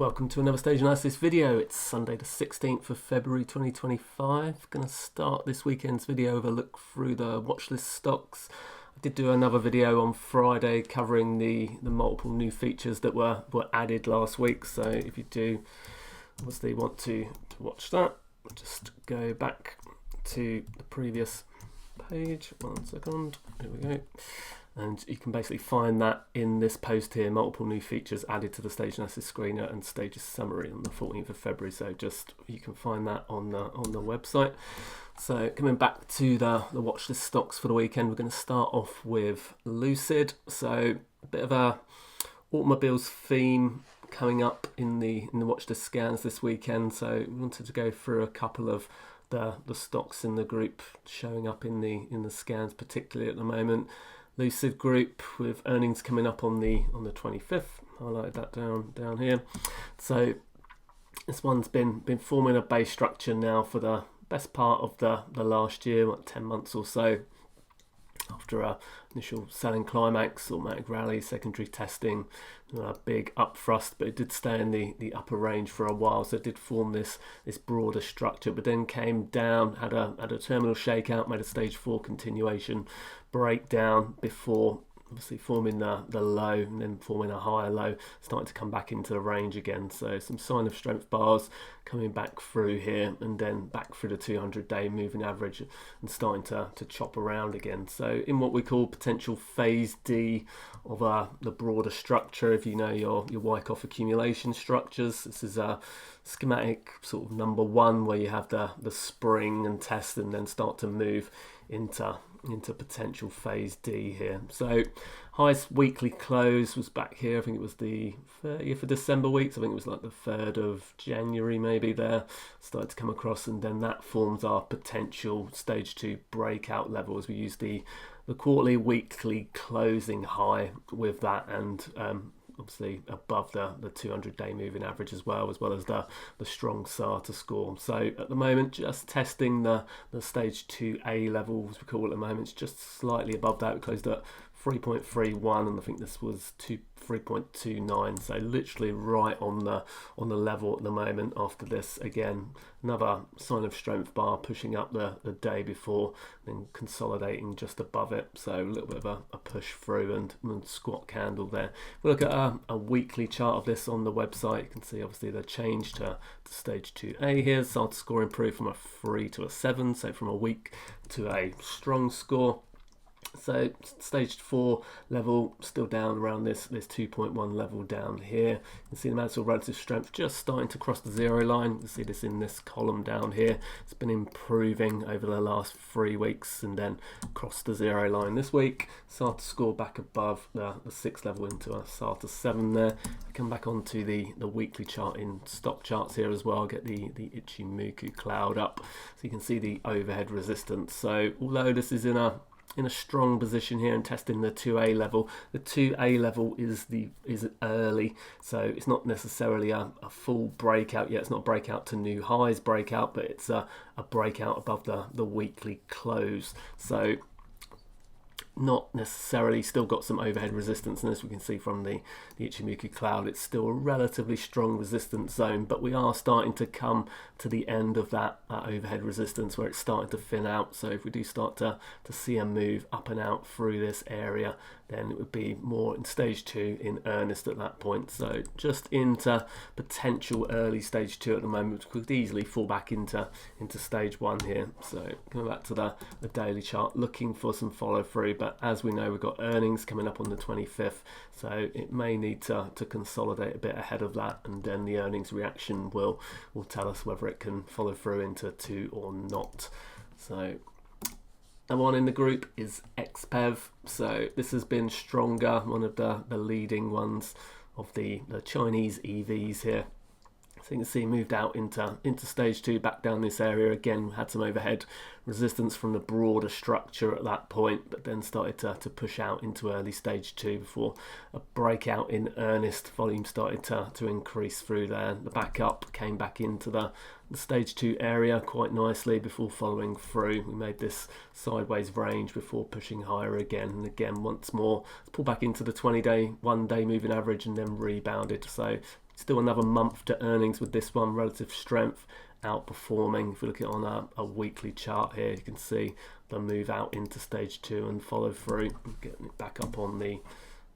Welcome to another stage analysis video. It's Sunday the 16th of February 2025. Going to start this weekend's video with a look through the watchlist stocks. I did do another video on Friday covering the multiple new features that were added last week. So if you do obviously want to watch that, just go back to the previous page. 1 second. Here we go. And you can basically find that in this post here, multiple new features added to the stage analysis screener and stages summary on the 14th of February. So just you can find that on the website. So coming back to the watch list stocks for the weekend, we're going to start off with Lucid. So a bit of a automobiles theme coming up in the watch list scans this weekend. So we wanted to go through a couple of the stocks in the group showing up in the scans, particularly at the moment. Lucid Group with earnings coming up on the 25th. Highlighted that down here. So this one's been forming a base structure now for the best part of the last year, 10 months or so. After a initial selling climax, automatic rally, secondary testing, a big up thrust, but it did stay in the upper range for a while, so it did form this broader structure, but then came down, had a terminal shakeout, made a stage 4 continuation breakdown before obviously forming the low and then forming a higher low, starting to come back into the range again. So some sign of strength bars coming back through here and then back through the 200-day moving average and starting to chop around again. So in what we call potential phase D of the broader structure, if you know your Wyckoff accumulation structures, this is a schematic sort of number 1 where you have the spring and test and then start to move into potential phase D here. So highest weekly close was back here. I think it was the 30th of December weeks. I think it was like the 3rd of January maybe there. Started to come across, and then that forms our potential stage 2 breakout level as we use the quarterly weekly closing high with that, and obviously above the 200-day moving average as well as the strong SATA score. So at the moment, just testing the stage 2A level, as we call it at the moment. It's just slightly above that. We closed at 3.31, and I think this was 3.29, so literally right on the level at the moment. After this, again, another sign of strength bar pushing up the day before, then consolidating just above it, so a little bit of a push through and squat candle there. If we look at a weekly chart of this on the website, you can see obviously the change to stage 2A here. SATA score improved from a 3 to a 7, so from a weak to a strong score. So stage 4 level still down around this 2.1 level down here. You can see the Mansell relative strength just starting to cross the 0 line. You can see this in this column down here. It's been improving over the last 3 weeks and then crossed the 0 line this week. SATA score back above the 6 level into a SATA 7 there. Come back onto the weekly chart in stock charts here as well. Get the Ichimoku cloud up so you can see the overhead resistance. So although this is in a strong position here and testing the 2A level. The 2A level is early, so it's not necessarily a full breakout yet. It's not a breakout to new highs breakout, but it's a breakout above the weekly close. So not necessarily, still got some overhead resistance, and as we can see from the Ichimoku cloud, it's still a relatively strong resistance zone, but we are starting to come to the end of that overhead resistance where it's starting to thin out. So if we do start to see a move up and out through this area, then it would be more in stage 2 in earnest at that point. So just into potential early stage 2 at the moment, could easily fall back into stage 1 here. So coming back to the daily chart, looking for some follow through, but as we know, we've got earnings coming up on the 25th, so it may need to consolidate a bit ahead of that, and then the earnings reaction will tell us whether it can follow through into 2 or not. So the one in the group is XPEV. So this has been stronger, one of the leading ones of the Chinese EVs here. So you can see moved out into stage 2, back down this area again. Had some overhead resistance from the broader structure at that point, but then started to push out into early stage 2 before a breakout in earnest. Volume started to increase through there. The back up came back into the stage 2 area quite nicely before following through. We made this sideways range before pushing higher again, and again once more pulled back into the 20-day 1-day moving average and then rebounded. So Still another month to earnings with this one. Relative strength outperforming. If we look at it on a weekly chart here, you can see the move out into stage 2 and follow through. Getting it back up on the,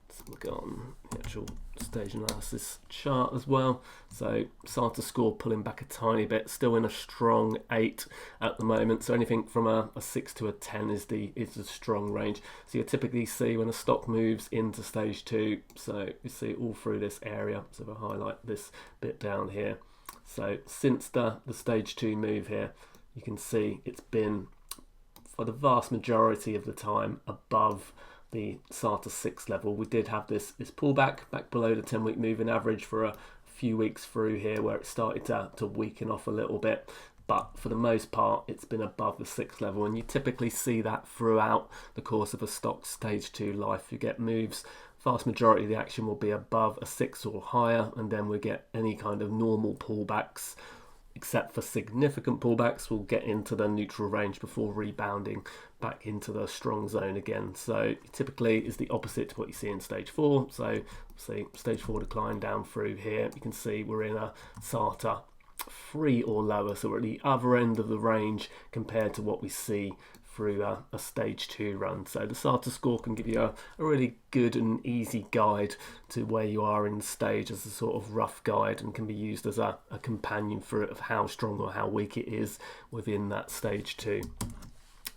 let's look on the actual stage analysis chart as well. So SATA score pulling back a tiny bit, still in a strong 8 at the moment. So anything from a 6 to a 10 is the strong range. So you typically see when a stock moves into stage 2, so you see it all through this area. So if I highlight this bit down here, so since the stage 2 move here, you can see it's been for the vast majority of the time above the SATA 6 level. We did have this pullback back below the 10-week moving average for a few weeks through here, where it started to weaken off a little bit, but for the most part it's been above the 6 level, and you typically see that throughout the course of a stock stage 2 life. You get moves, vast majority of the action will be above a 6 or higher, and then we get any kind of normal pullbacks, except for significant pullbacks, will get into the neutral range before rebounding back into the strong zone again. So typically is the opposite to what you see in stage 4. So see stage 4 decline down through here. You can see we're in a SATA 3 or lower, so we're at the other end of the range compared to what we see through a stage 2 run. So the SATA score can give you a really good and easy guide to where you are in the stage, as a sort of rough guide, and can be used as a companion for it of how strong or how weak it is within that stage 2.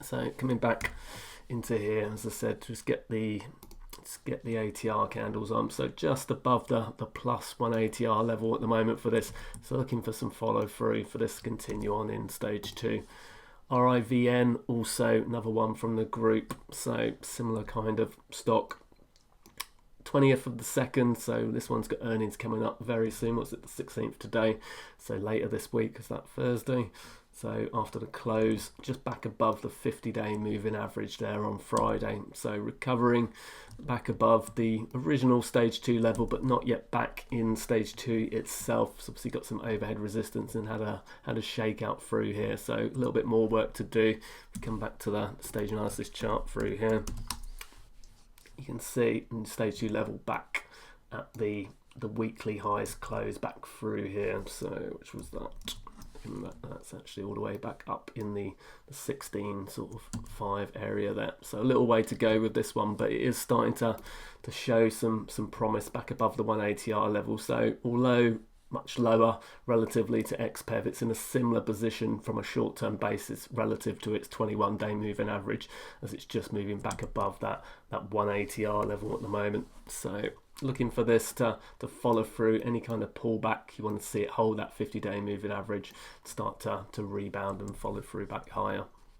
So coming back into here, as I said, just get the ATR candles on. So just above the +1 ATR level at the moment for this. So looking for some follow through for this to continue on in stage 2. RIVN, also another one from the group, so similar kind of stock. 20th of the 2nd, so this one's got earnings coming up very soon. What's it, the 16th today? So later this week, is that Thursday? So after the close, just back above the 50-day moving average there on Friday. So recovering back above the original stage 2 level, but not yet back in stage 2 itself. It's obviously got some overhead resistance and had a shakeout through here. So a little bit more work to do. Come back to the stage analysis chart through here. You can see in stage 2 level back at the weekly highs close back through here. So which was that? That's actually all the way back up in the 16 sort of 5 area there. So a little way to go with this one, but it is starting to show some promise back above the 1 ATR level. So although much lower relatively to XPEV, it's in a similar position from a short-term basis relative to its 21-day moving average, as it's just moving back above that 1 ATR level at the moment. So looking for this to follow through any kind of pullback. You want to see it hold that 50-day moving average, start to rebound and follow through back higher.